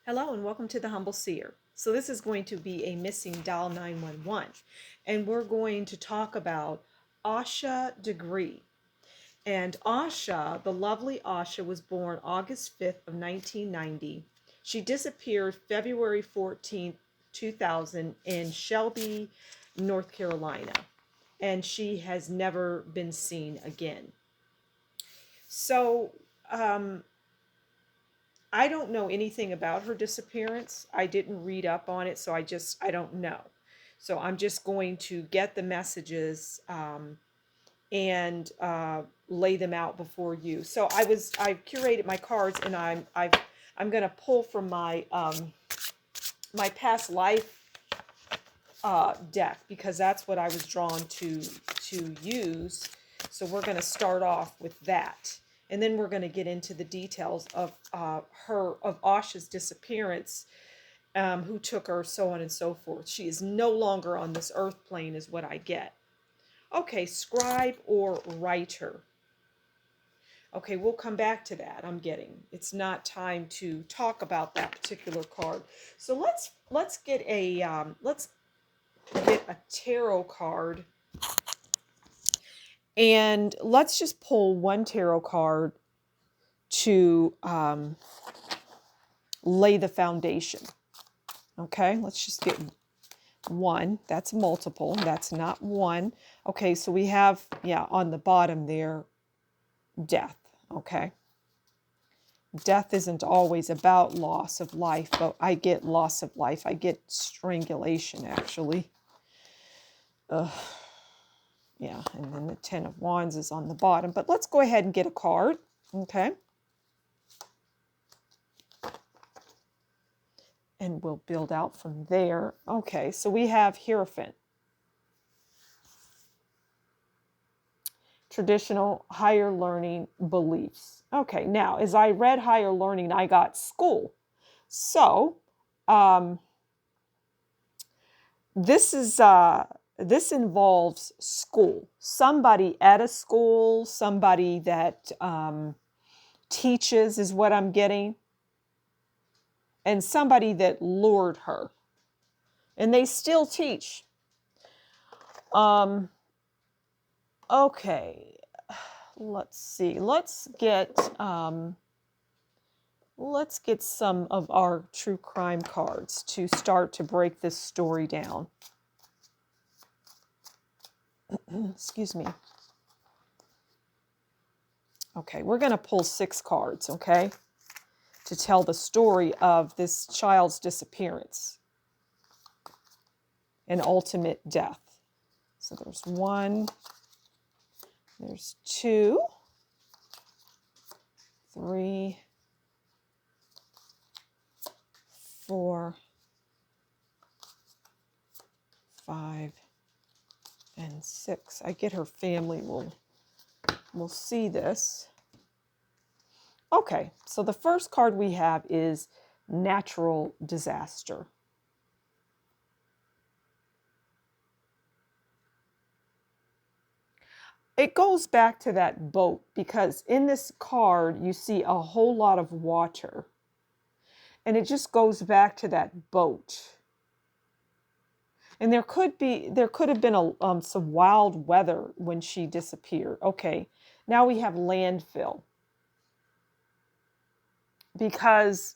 Hello and welcome to the Humble Seer. So this is going to be a missing Dial 911, and we're going to talk about Asha Degree. And Asha, the lovely Asha, was born August 5th of 1990. She disappeared February 14th, 2000 in Shelby, North Carolina, and she has never been seen again. So, I don't know anything about her disappearance. I didn't read up on it, so I don't know. So I'm just going to get the messages and lay them out before you. So I've curated my cards, and I'm going to pull from my past life deck, because that's what I was drawn to use. So we're going to start off with that, and then we're going to get into the details of Asha's disappearance, who took her, so on and so forth. She is no longer on this earth plane, is what I get. Okay, scribe or writer. Okay, we'll come back to that. It's not time to talk about that particular card. So let's get a tarot card, and let's just pull one tarot card to lay the foundation. Okay, let's just get one. That's multiple. That's not one. Okay, so we have, on the bottom there, death. Okay. Death isn't always about loss of life, but I get loss of life. I get strangulation, actually. Yeah, and then the Ten of Wands is on the bottom. But let's go ahead and get a card. Okay. And we'll build out from there. Okay, so we have Hierophant. Traditional higher learning beliefs. Okay, now as I read higher learning, I got school. So this involves school. Somebody at a school, somebody that teaches is what I'm getting, and somebody that lured her. And they still teach. Okay, let's see. Let's get some of our true crime cards to start to break this story down. Excuse me. Okay, we're going to pull 6 cards, okay, to tell the story of this child's disappearance and ultimate death. So there's 1, there's 2, 3, 4, 5, and 6. I get her family will see this. Okay, so the first card we have is natural disaster. It goes back to that boat, because in this card you see a whole lot of water. And it just goes back to that boat. And there could have been some wild weather when she disappeared. Okay, now we have landfill. Because,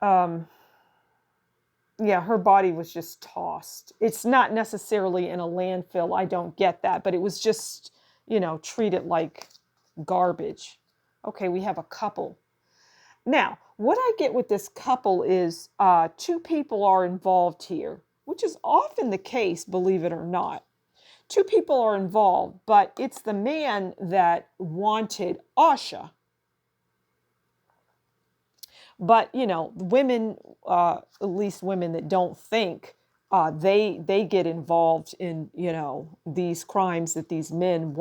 her body was just tossed. It's not necessarily in a landfill. I don't get that. But it was just, treated like garbage. Okay, we have a couple. Now, what I get with this couple is 2 people are involved here, which is often the case, believe it or not. 2 people are involved, but it's the man that wanted Asha. But, women, at least women that don't think, they get involved in, these crimes that these men,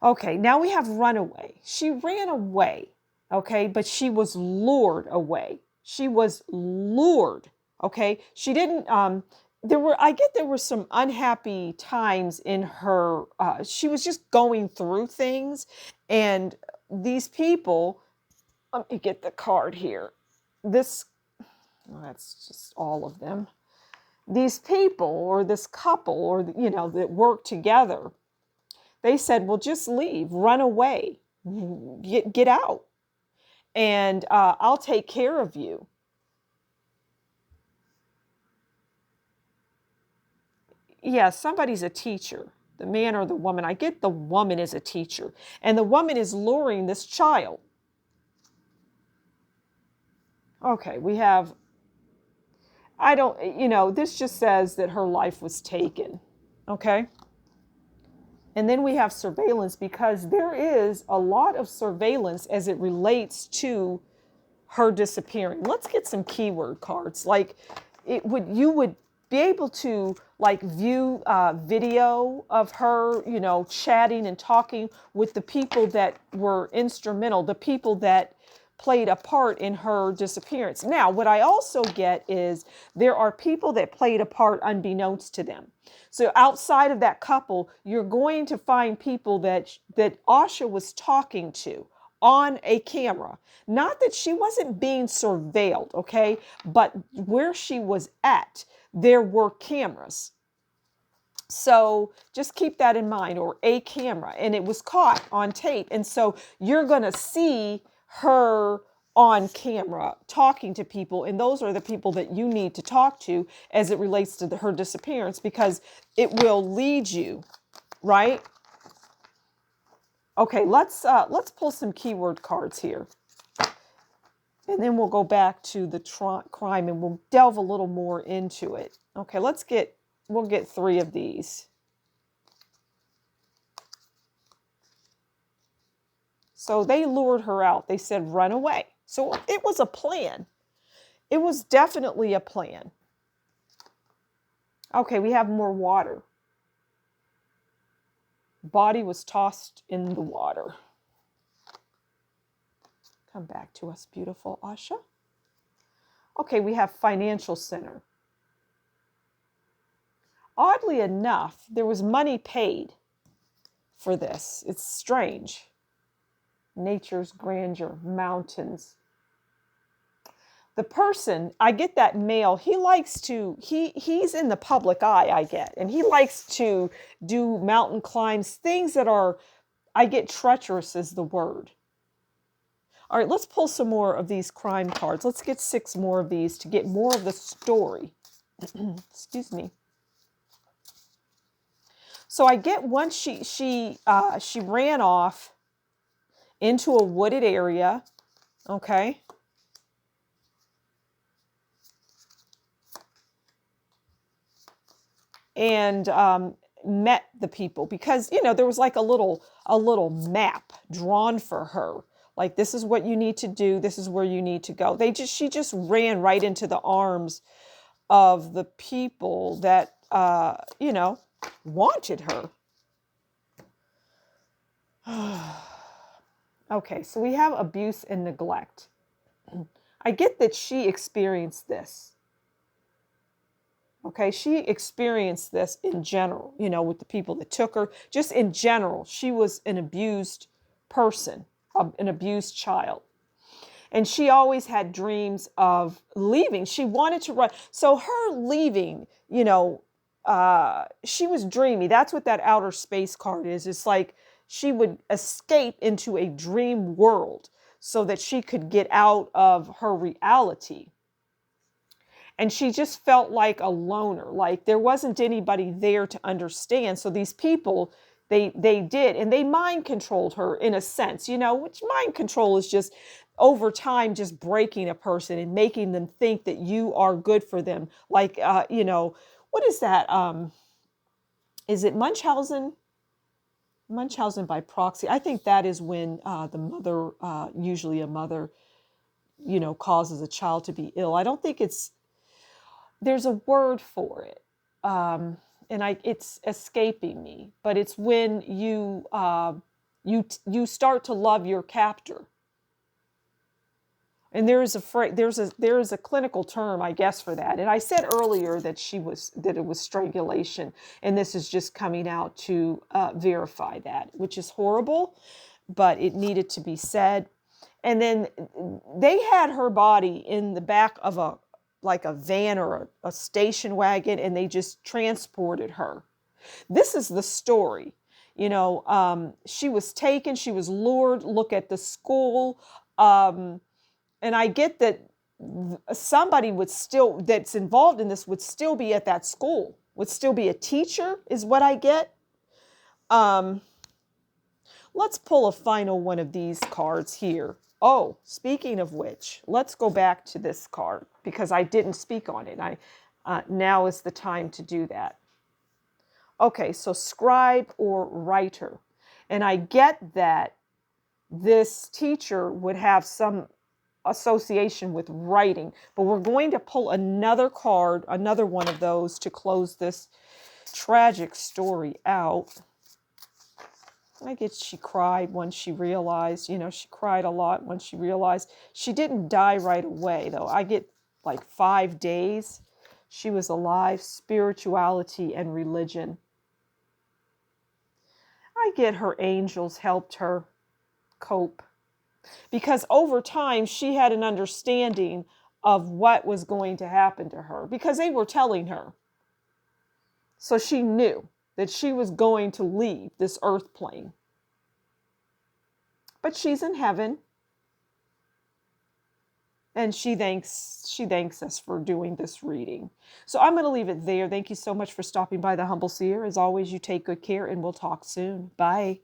Okay, now we have runaway. She ran away. Okay, but she was lured away. She was lured. Okay, she didn't. There were some unhappy times in her. She was just going through things, and these people Let me get the card here. This, well, that's just all of them. These people or this couple or, that work together, they said, well, just leave, run away, get out, and I'll take care of you. Yeah, somebody's a teacher, the man or the woman. I get the woman is a teacher, and the woman is luring this child. Okay, we have, I don't, this just says that her life was taken. Okay. And then we have surveillance, because there is a lot of surveillance as it relates to her disappearing. Let's get some keyword cards. Like, you would be able to like view video of her, chatting and talking with the people that were instrumental, the people that played a part in her disappearance. Now, what I also get is there are people that played a part unbeknownst to them. So outside of that couple, you're going to find people that Asha was talking to on a camera. Not that she wasn't being surveilled, okay? But where she was at, there were cameras. So just keep that in mind, or a camera, and it was caught on tape. And so you're going to see her on camera talking to people, and those are the people that you need to talk to as it relates to her disappearance, because it will lead you, right? Okay, let's pull some keyword cards here, and then we'll go back to the crime and we'll delve a little more into it. Okay, we'll get 3 of these. So they lured her out. They said, run away. So it was a plan. It was definitely a plan. Okay, we have more water. Body was tossed in the water. Come back to us, beautiful Asha. Okay, we have financial center. Oddly enough, there was money paid for this. It's strange. Nature's grandeur, mountains. The person, I get that male, he likes to, he's in the public eye, I get, and he likes to do mountain climbs, things that are, I get treacherous is the word. All right, let's pull some more of these crime cards. Let's get 6 more of these to get more of the story. Excuse me. So I get once she ran off into a wooded area, okay? And met the people, because there was like a little map drawn for her, like, this is what you need to do, this is where you need to go. She just ran right into the arms of the people that wanted her. Okay, so we have abuse and neglect. I get that she experienced this. Okay, she experienced this in general, with the people that took her. Just in general, she was an abused person, an abused child. And she always had dreams of leaving. She wanted to run. So her leaving, she was dreamy. That's what that outer space card is. It's like she would escape into a dream world so that she could get out of her reality. And she just felt like a loner, like there wasn't anybody there to understand. So these people, they did, and they mind controlled her in a sense, which mind control is just over time, just breaking a person and making them think that you are good for them. Like, what is that? Is it Munchausen? Munchausen by proxy. I think that is when the mother, usually a mother, causes a child to be ill. I don't think there's a word for it, and it's escaping me. But it's when you start to love your captor. And there is a clinical term, I guess, for that. And I said earlier that it was strangulation, and this is just coming out to verify that, which is horrible, but it needed to be said. And then they had her body in the back of a van or a station wagon, and they just transported her. This is the story. She was taken, she was lured. Look at the school. And I get that somebody that's involved in this would still be at that school, would still be a teacher, is what I get. Let's pull a final one of these cards here. Oh, speaking of which, let's go back to this card because I didn't speak on it. Now is the time to do that. Okay, so scribe or writer. And I get that this teacher would have some association with writing, but we're going to pull another card, another one of those to close this tragic story out. I guess she cried when she realized, she cried a lot when she realized she didn't die right away, though. I get like 5 days. She was alive, spirituality and religion. I get her angels helped her cope because over time she had an understanding of what was going to happen to her because they were telling her. So she knew that she was going to leave this earth plane. But she's in heaven. And she thanks us for doing this reading. So I'm going to leave it there. Thank you so much for stopping by the Humble Seer. As always, you take good care and we'll talk soon. Bye.